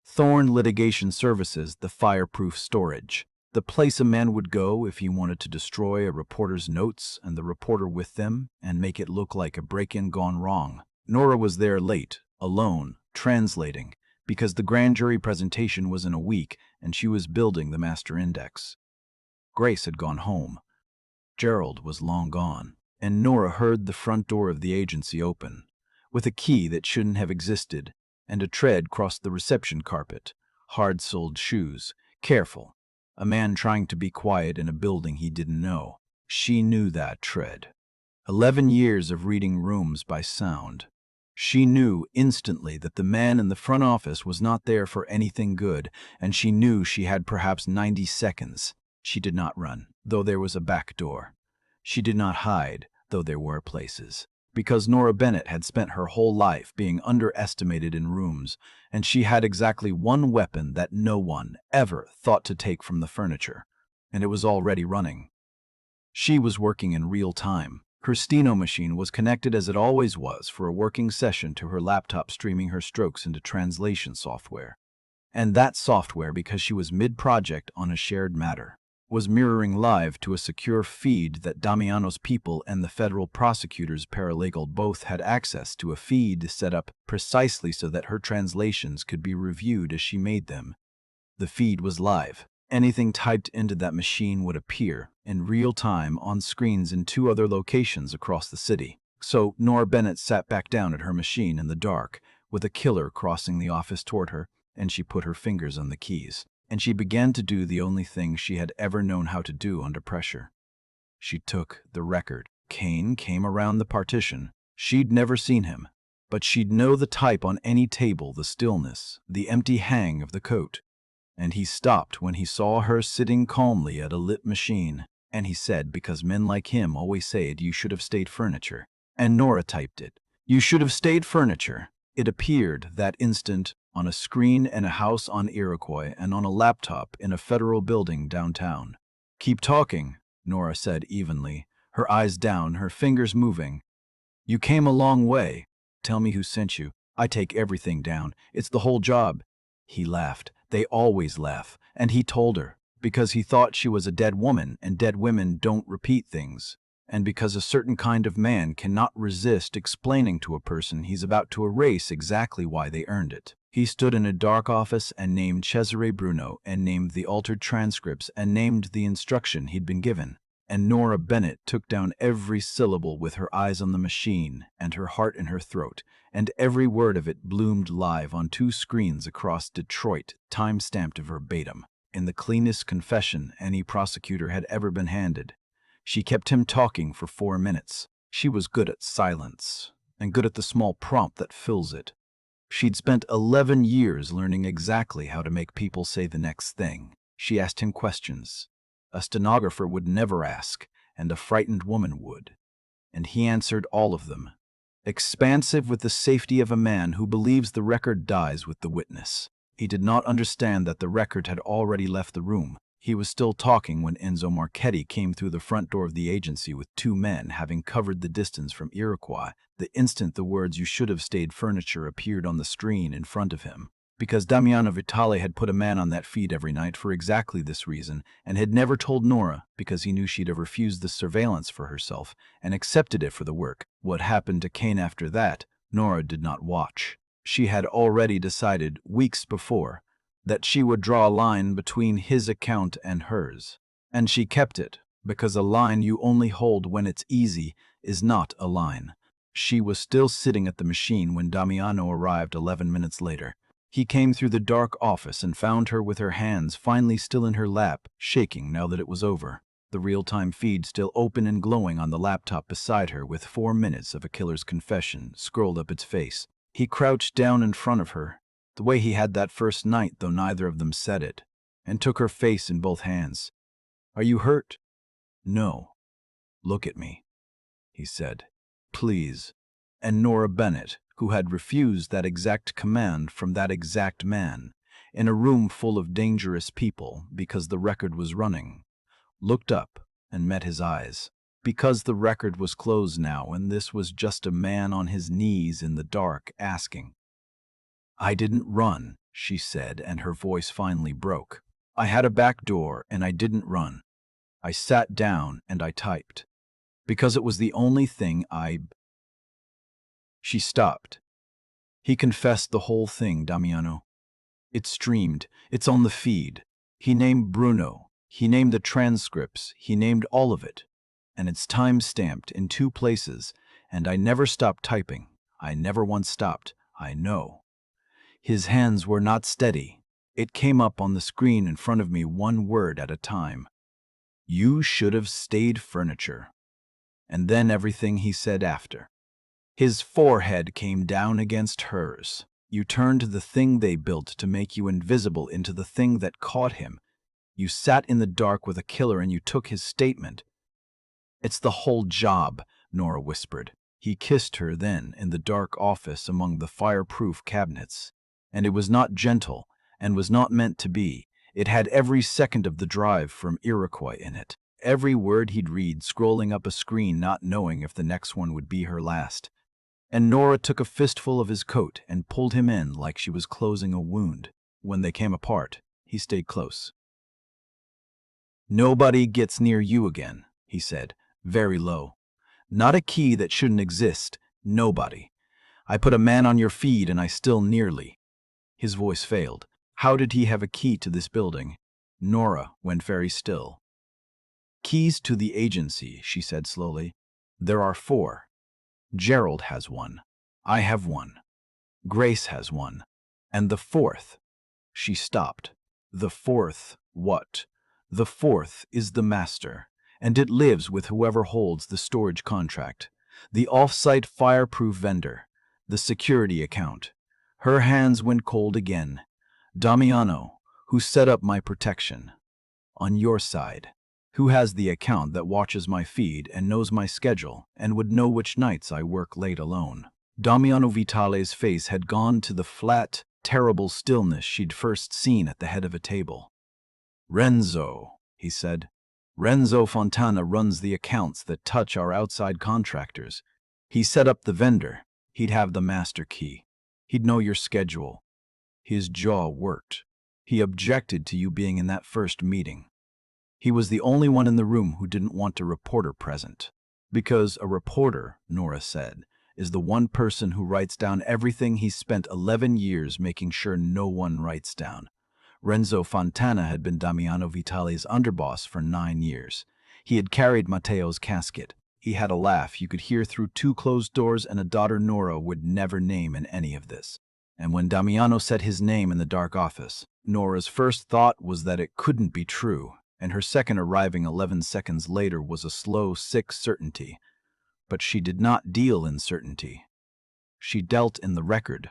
Thorn Litigation Services, the fireproof storage, the place a man would go if he wanted to destroy a reporter's notes and the reporter with them and make it look like a break-in gone wrong. Nora was there late, alone, translating, because the grand jury presentation was in a week and she was building the master index. Grace had gone home. Gerald was long gone, and Nora heard the front door of the agency open, with a key that shouldn't have existed, and a tread crossed the reception carpet. Hard-soled shoes. Careful. A man trying to be quiet in a building he didn't know. She knew that tread. 11 years of reading rooms by sound. She knew instantly that the man in the front office was not there for anything good, and she knew she had perhaps 90 seconds. She did not run, though there was a back door. She did not hide, though there were places. Because Nora Bennett had spent her whole life being underestimated in rooms, and she had exactly one weapon that no one ever thought to take from the furniture, and it was already running. She was working in real time. Her steno machine was connected as it always was for a working session to her laptop, streaming her strokes into translation software. And that software, because she was mid-project on a shared matter, was mirroring live to a secure feed that Damiano's people and the federal prosecutor's paralegal both had access to, a feed set up precisely so that her translations could be reviewed as she made them. The feed was live. Anything typed into that machine would appear in real time on screens in 2 other locations across the city. So Nora Bennett sat back down at her machine in the dark, with a killer crossing the office toward her, and she put her fingers on the keys. And she began to do the only thing she had ever known how to do under pressure. She took the record. Kane came around the partition. She'd never seen him, but she'd know the type on any table, the stillness, the empty hang of the coat. And he stopped when he saw her sitting calmly at a lit machine. And he said, because men like him always say it, you should have stayed furniture. And Nora typed it. You should have stayed furniture. It appeared that instant on a screen in a house on Iroquois and on a laptop in a federal building downtown. Keep talking, Nora said evenly, her eyes down, her fingers moving. You came a long way. Tell me who sent you. I take everything down. It's the whole job. He laughed. They always laugh. And he told her, because he thought she was a dead woman, and dead women don't repeat things. And because a certain kind of man cannot resist explaining to a person he's about to erase exactly why they earned it. He stood in a dark office and named Cesare Bruno, and named the altered transcripts, and named the instruction he'd been given. And Nora Bennett took down every syllable with her eyes on the machine and her heart in her throat, and every word of it bloomed live on 2 screens across Detroit, time-stamped verbatim, in the cleanest confession any prosecutor had ever been handed. She kept him talking for 4 minutes. She was good at silence, and good at the small prompt that fills it. She'd spent 11 years learning exactly how to make people say the next thing. She asked him questions a stenographer would never ask, and a frightened woman would. And he answered all of them, expansive with the safety of a man who believes the record dies with the witness. He did not understand that the record had already left the room. He was still talking when Enzo Marchetti came through the front door of the agency with 2 men, having covered the distance from Iroquois, the instant the words "you should have stayed furniture" appeared on the screen in front of him. Because Damiano Vitale had put a man on that feed every night for exactly this reason, and had never told Nora because he knew she'd have refused the surveillance for herself and accepted it for the work. What happened to Kane after that, Nora did not watch. She had already decided, weeks before, that she would draw a line between his account and hers. And she kept it, because a line you only hold when it's easy is not a line. She was still sitting at the machine when Damiano arrived 11 minutes later. He came through the dark office and found her with her hands finally still in her lap, shaking now that it was over. The real-time feed still open and glowing on the laptop beside her, with 4 minutes of a killer's confession scrolled up its face. He crouched down in front of her, the way he had that first night, though neither of them said it, and took her face in both hands. Are you hurt? No. Look at me, he said. Please. And Nora Bennett, who had refused that exact command from that exact man, in a room full of dangerous people because the record was running, looked up and met his eyes. Because the record was closed now, and this was just a man on his knees in the dark asking. I didn't run, she said, and her voice finally broke. I had a back door, and I didn't run. I sat down and I typed. Because it was the only thing She stopped. He confessed the whole thing, Damiano. It streamed. It's on the feed. He named Bruno. He named the transcripts. He named all of it. and it's time-stamped in 2 places, and I never stopped typing. I never once stopped. I know. His hands were not steady. It came up on the screen in front of me 1 word at a time. You should have stayed furniture. And then everything he said after. His forehead came down against hers. You turned the thing they built to make you invisible into the thing that caught him. You sat in the dark with a killer and you took his statement. It's the whole job, Nora whispered. He kissed her then in the dark office among the fireproof cabinets. And it was not gentle, and was not meant to be. It had every second of the drive from Iroquois in it. Every word he'd read scrolling up a screen, not knowing if the next one would be her last. And Nora took a fistful of his coat and pulled him in like she was closing a wound. When they came apart, he stayed close. Nobody gets near you again, he said, very low. Not a key that shouldn't exist. Nobody. I put a man on your feed and I still nearly. His voice failed. How did he have a key to this building? Nora went very still. Keys to the agency, she said slowly. There are 4. Gerald has 1. I have 1. Grace has 1. And the 4th. She stopped. The 4th what? The 4th is the master, and it lives with whoever holds the storage contract, the off-site fireproof vendor, the security account. Her hands went cold again. Damiano, who set up my protection. On your side. Who has the account that watches my feed and knows my schedule and would know which nights I work late alone. Damiano Vitale's face had gone to the flat, terrible stillness she'd first seen at the head of a table. Renzo, he said. Renzo Fontana runs the accounts that touch our outside contractors. He set up the vendor. He'd have the master key. He'd know your schedule. His jaw worked. He objected to you being in that first meeting. He was the only one in the room who didn't want a reporter present. Because a reporter, Nora said, is the one person who writes down everything he's spent 11 years making sure no one writes down. Renzo Fontana had been Damiano Vitale's underboss for 9 years. He had carried Matteo's casket. He had a laugh you could hear through 2 closed doors, and a daughter Nora would never name in any of this. And when Damiano said his name in the dark office, Nora's first thought was that it couldn't be true, and her second, arriving 11 seconds later, was a slow, sick certainty. But she did not deal in certainty. She dealt in the record.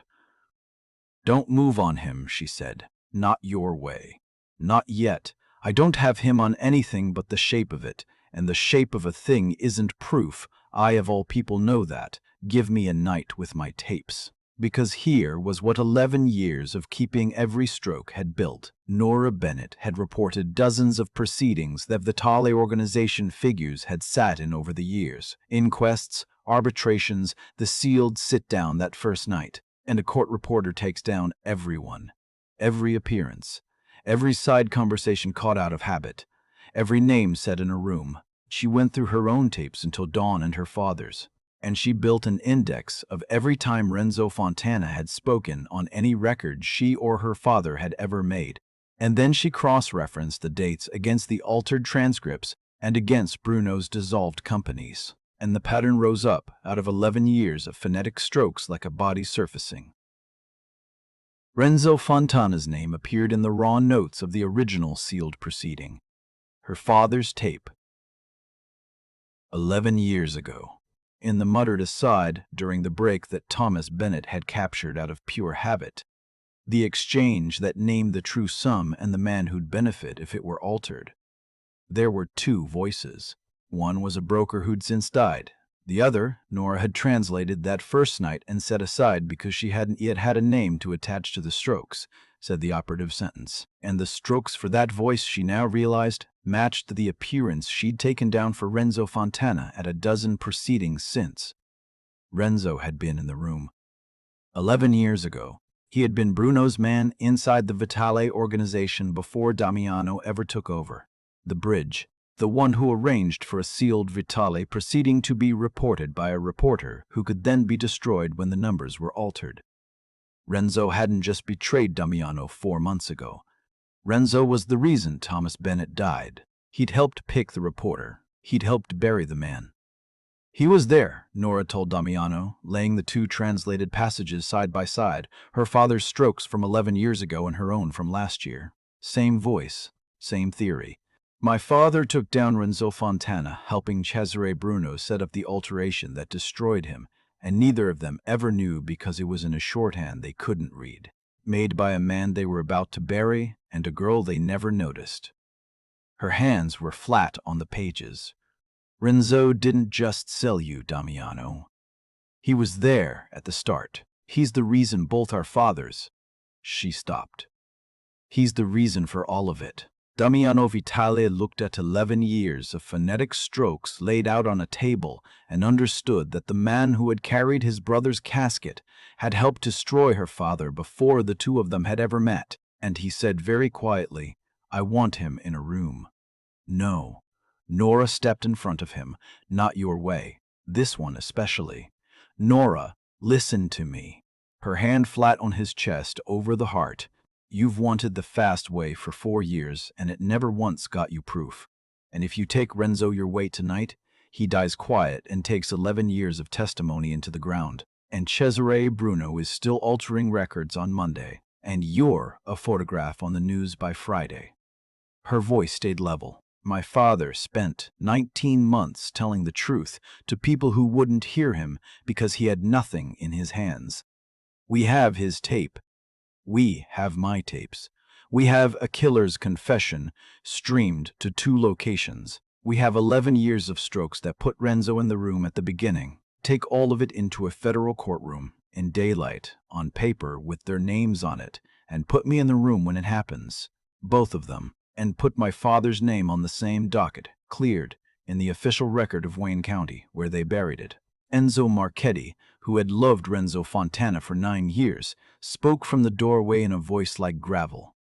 Don't move on him, she said. Not your way. Not yet. I don't have him on anything but the shape of it, and the shape of a thing isn't proof. I of all people know that. Give me a night with my tapes. Because here was what 11 years of keeping every stroke had built. Nora Bennett had reported dozens of proceedings that the Vitale organization figures had sat in over the years. Inquests, arbitrations, the sealed sit-down that first night. And a court reporter takes down everyone. Every appearance. Every side conversation caught out of habit. Every name said in a room. She went through her own tapes until Dawn and her father's. And she built an index of every time Renzo Fontana had spoken on any record she or her father had ever made. And then she cross-referenced the dates against the altered transcripts and against Bruno's dissolved companies. And the pattern rose up out of 11 years of phonetic strokes like a body surfacing. Renzo Fontana's name appeared in the raw notes of the original sealed proceeding. Her father's tape. 11 years ago. In the muttered aside during the break that Thomas Bennett had captured out of pure habit. The exchange that named the true sum and the man who'd benefit if it were altered. There were 2 voices. One was a broker who'd since died. The other, Nora had translated that first night and set aside because she hadn't yet had a name to attach to the strokes, said the operative sentence. And the strokes for that voice, she now realized, matched the appearance she'd taken down for Renzo Fontana at a dozen proceedings since. Renzo had been in the room. 11 years ago, he had been Bruno's man inside the Vitale organization before Damiano ever took over. The bridge. The one who arranged for a sealed Vitale proceeding to be reported by a reporter who could then be destroyed when the numbers were altered. Renzo hadn't just betrayed Damiano 4 months ago. Renzo was the reason Thomas Bennett died. He'd helped pick the reporter. He'd helped bury the man. He was there, Nora told Damiano, laying the two translated passages side by side, her father's strokes from 11 years ago and her own from last year. Same voice, same theory. My father took down Renzo Fontana, helping Cesare Bruno set up the alteration that destroyed him, and neither of them ever knew because it was in a shorthand they couldn't read, made by a man they were about to bury and a girl they never noticed. Her hands were flat on the pages. Renzo didn't just sell you, Damiano. He was there at the start. He's the reason both our fathers. She stopped. He's the reason for all of it. Damiano Vitale looked at 11 years of phonetic strokes laid out on a table and understood that the man who had carried his brother's casket had helped destroy her father before the two of them had ever met. And he said very quietly, "I want him in a room." No. Nora stepped in front of him. "Not your way. This one especially. Nora, listen to me." Her hand flat on his chest, over the heart. "You've wanted the fast way for 4 years, and it never once got you proof. And if you take Renzo your way tonight, he dies quiet and takes 11 years of testimony into the ground. And Cesare Bruno is still altering records on Monday, and you're a photograph on the news by Friday." Her voice stayed level. "My father spent 19 months telling the truth to people who wouldn't hear him because he had nothing in his hands. We have his tape. We have my tapes. We have a killer's confession streamed to 2 locations. We have 11 years of strokes that put Renzo in the room at the beginning. Take all of it into a federal courtroom, in daylight, on paper with their names on it, and put me in the room when it happens. Both of them. And put my father's name on the same docket, cleared, in the official record of Wayne County, where they buried it." Enzo Marchetti, who had loved Renzo Fontana for 9 years, spoke from the doorway in a voice like gravel.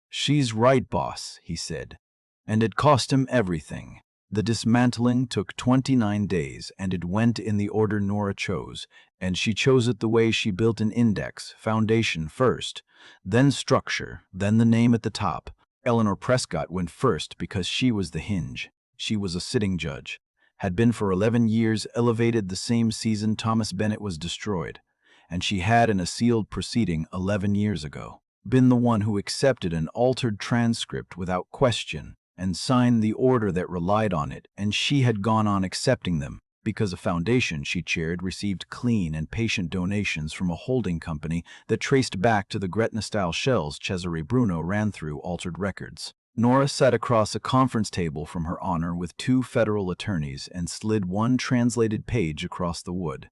"She's right, boss," he said. "And it cost him everything. The dismantling took 29 days, and it went in the order Nora chose, and she chose it the way she built an index, foundation first, then structure, then the name at the top. Eleanor Prescott went first because she was the hinge. She was a sitting judge, had been for 11 years, elevated the same season Thomas Bennett was destroyed, and she had in a sealed proceeding 11 years ago been the one who accepted an altered transcript without question and signed the order that relied on it, and she had gone on accepting them because a foundation she chaired received clean and patient donations from a holding company that traced back to the Gretna-style shells Cesare Bruno ran through altered records. Nora sat across a conference table from Her Honor with 2 federal attorneys and slid 1 translated page across the wood.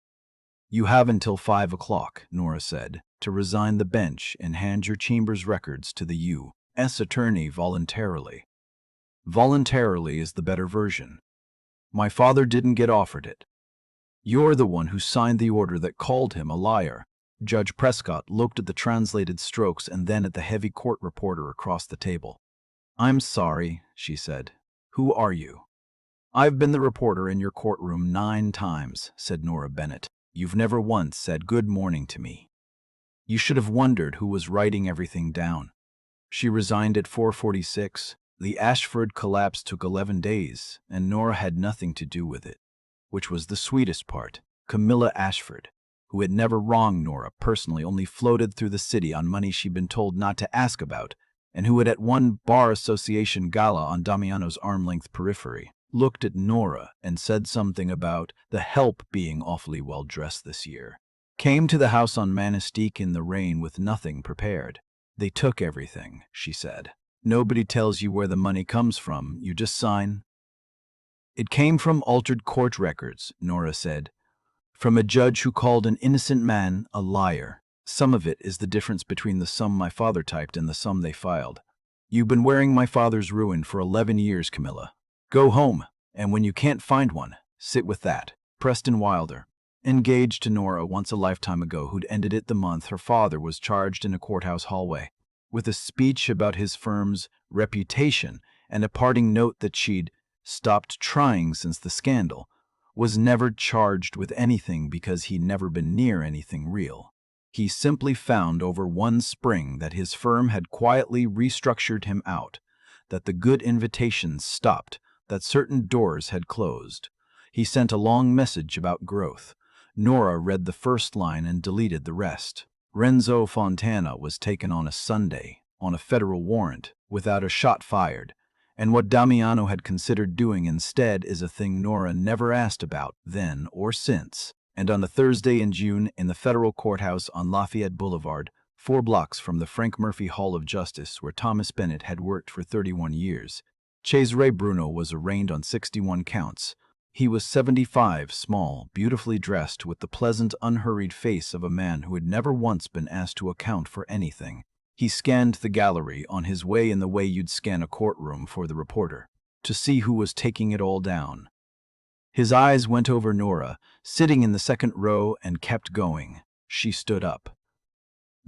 "You have until 5 o'clock, Nora said, to resign the bench and hand your chamber's records to the U.S. attorney voluntarily." Voluntarily is the better version. My father didn't get offered it. You're the one who signed the order that called him a liar. Judge Prescott looked at the translated strokes and then at the heavy court reporter across the table. "I'm sorry," she said. "Who are you?" "I've been the reporter in your courtroom 9 times, said Nora Bennett. "You've never once said good morning to me. You should have wondered who was writing everything down." She resigned at 4:46. The Ashford collapse took 11 days, and Nora had nothing to do with it, which was the sweetest part. Camilla Ashford, who had never wronged Nora personally, only floated through the city on money she'd been told not to ask about, and who had at one bar association gala on Damiano's arm-length periphery, looked at Nora and said something about the help being awfully well-dressed this year. Came to the house on Manistique in the rain with nothing prepared. "They took everything," she said. "Nobody tells you where the money comes from, you just sign." "It came from altered court records," Nora said. "From a judge who called an innocent man a liar. Some of it is the difference between the sum my father typed and the sum they filed. You've been wearing my father's ruin for 11 years, Camilla. Go home, and when you can't find one, sit with that." Preston Wilder, engaged to Nora once a lifetime ago, who'd ended it the month her father was charged in a courthouse hallway, with a speech about his firm's reputation and a parting note that she'd stopped trying since the scandal, was never charged with anything because he'd never been near anything real. He simply found over one spring that his firm had quietly restructured him out, that the good invitations stopped, that certain doors had closed. He sent a long message about growth. Nora read the first line and deleted the rest. Renzo Fontana was taken on a Sunday, on a federal warrant, without a shot fired, and what Damiano had considered doing instead is a thing Nora never asked about then or since. And on a Thursday in June, in the federal courthouse on Lafayette Boulevard, 4 blocks from the Frank Murphy Hall of Justice where Thomas Bennett had worked for 31 years, Cesare Bruno was arraigned on 61 counts. He was 75, small, beautifully dressed, with the pleasant, unhurried face of a man who had never once been asked to account for anything. He scanned the gallery on his way in the way you'd scan a courtroom for the reporter, to see who was taking it all down. His eyes went over Nora, sitting in the second row, and kept going. She stood up.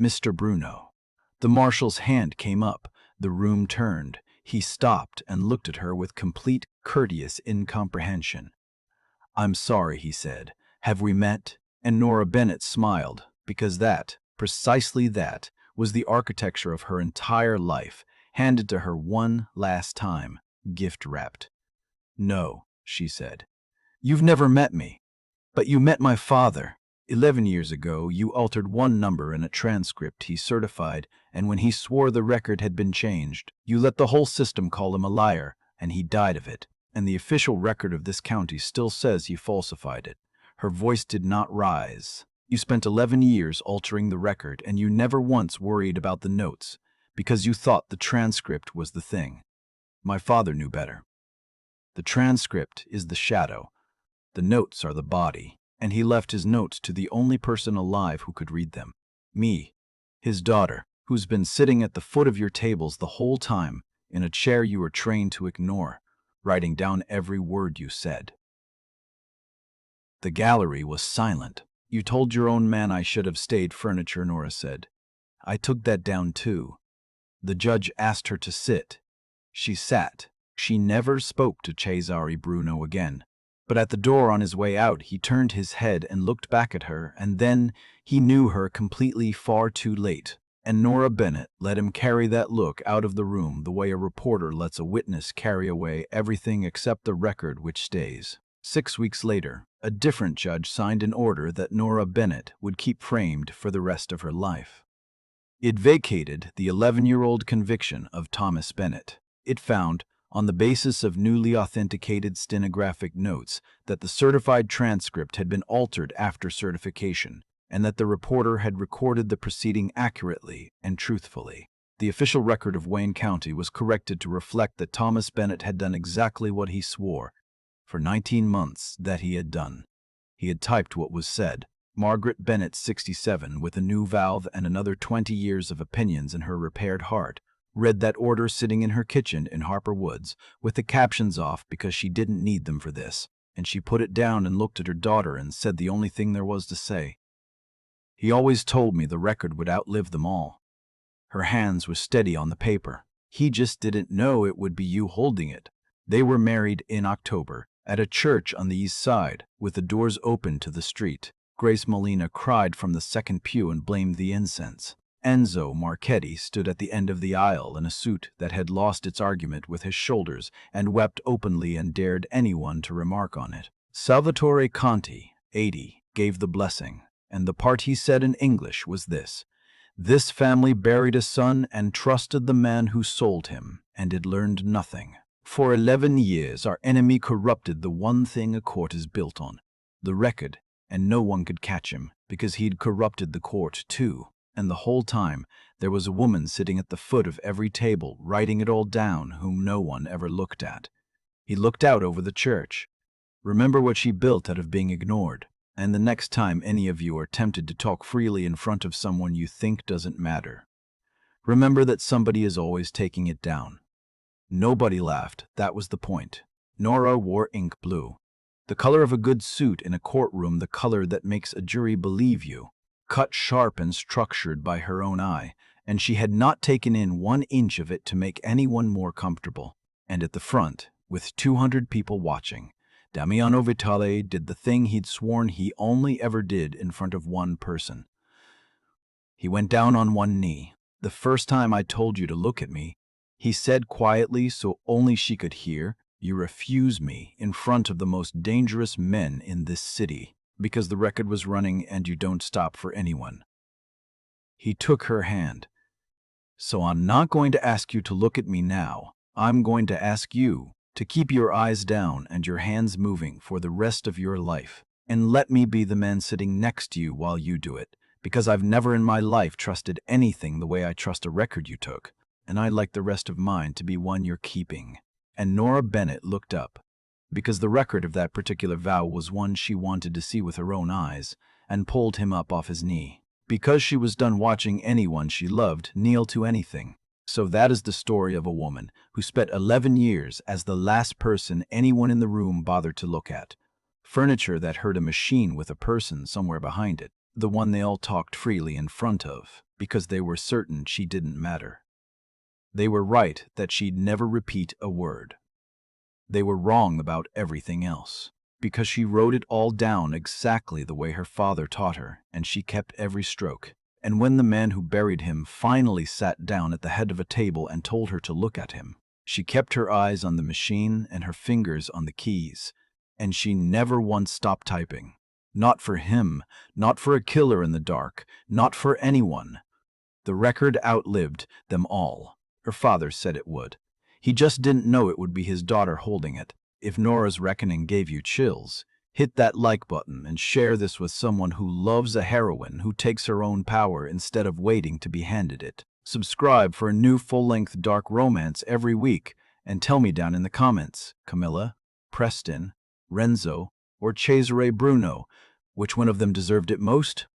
"Mr. Bruno." The marshal's hand came up. The room turned. He stopped and looked at her with complete, courteous incomprehension. "I'm sorry," he said. "Have we met?" And Nora Bennett smiled, because that, precisely that, was the architecture of her entire life, handed to her one last time, gift-wrapped. "No," she said. "You've never met me. But you met my father. 11 years ago, you altered one number in a transcript he certified, and when he swore the record had been changed, you let the whole system call him a liar, and he died of it. And the official record of this county still says he falsified it." Her voice did not rise. "You spent 11 years altering the record, and you never once worried about the notes, because you thought the transcript was the thing. My father knew better. The transcript is the shadow. The notes are the body, and he left his notes to the only person alive who could read them. Me, his daughter, who's been sitting at the foot of your tables the whole time, in a chair you were trained to ignore, writing down every word you said." The gallery was silent. "You told your own man I should have stayed furniture," Nora said. "I took that down too." The judge asked her to sit. She sat. She never spoke to Cesare Bruno again. But at the door on his way out, he turned his head and looked back at her, and then he knew her completely, far too late. And Nora Bennett let him carry that look out of the room the way a reporter lets a witness carry away everything except the record which stays. 6 weeks later, a different judge signed an order that Nora Bennett would keep framed for the rest of her life. It vacated the 11-year-old conviction of Thomas Bennett. It found, on the basis of newly authenticated stenographic notes, that the certified transcript had been altered after certification, and that the reporter had recorded the proceeding accurately and truthfully. The official record of Wayne County was corrected to reflect that Thomas Bennett had done exactly what he swore, for 19 months, that he had done. He had typed what was said. Margaret Bennett, 67, with a new valve and another 20 years of opinions in her repaired heart, read that order sitting in her kitchen in Harper Woods, with the captions off because she didn't need them for this, and she put it down and looked at her daughter and said the only thing there was to say. "He always told me the record would outlive them all." Her hands were steady on the paper. "He just didn't know it would be you holding it." They were married in October, at a church on the east side, with the doors open to the street. Grace Molina cried from the second pew and blamed the incense. Enzo Marchetti stood at the end of the aisle in a suit that had lost its argument with his shoulders and wept openly and dared anyone to remark on it. Salvatore Conti, 80, gave the blessing, and the part he said in English was this: "This family buried a son and trusted the man who sold him, and it learned nothing. For 11 years our enemy corrupted the one thing a court is built on, the record, and no one could catch him because he'd corrupted the court too. And the whole time, there was a woman sitting at the foot of every table, writing it all down, whom no one ever looked at." He looked out over the church. "Remember what she built out of being ignored. And the next time any of you are tempted to talk freely in front of someone you think doesn't matter, remember that somebody is always taking it down." Nobody laughed. That was the point. Nora wore ink blue. The color of a good suit in a courtroom, the color that makes a jury believe you. Cut sharp and structured by her own eye, and she had not taken in 1 inch of it to make anyone more comfortable. And at the front, with 200 people watching, Damiano Vitale did the thing he'd sworn he only ever did in front of one person. He went down on one knee. "The first time I told you to look at me," he said quietly so only she could hear, You refuse me in front of the most dangerous men in this city because the record was running and you don't stop for anyone." He took her hand. "So I'm not going to ask you to look at me now. I'm going to ask you to keep your eyes down and your hands moving for the rest of your life. And let me be the man sitting next to you while you do it, because I've never in my life trusted anything the way I trust a record you took, and I'd like the rest of mine to be one you're keeping." And Nora Bennett looked up, because the record of that particular vow was one she wanted to see with her own eyes, and pulled him up off his knee, because she was done watching anyone she loved kneel to anything. So that is the story of a woman who spent 11 years as the last person anyone in the room bothered to look at. Furniture that heard a machine with a person somewhere behind it, the one they all talked freely in front of, because they were certain she didn't matter. They were right that she'd never repeat a word. They were wrong about everything else, because she wrote it all down exactly the way her father taught her, and she kept every stroke. And when the man who buried him finally sat down at the head of a table and told her to look at him, she kept her eyes on the machine and her fingers on the keys, and she never once stopped typing. Not for him, not for a killer in the dark, not for anyone. The record outlived them all. Her father said it would. He just didn't know it would be his daughter holding it. If Nora's reckoning gave you chills, hit that like button and share this with someone who loves a heroine who takes her own power instead of waiting to be handed it. Subscribe for a new full-length dark romance every week, and tell me down in the comments, Camilla, Preston, Renzo, or Cesare Bruno, which one of them deserved it most?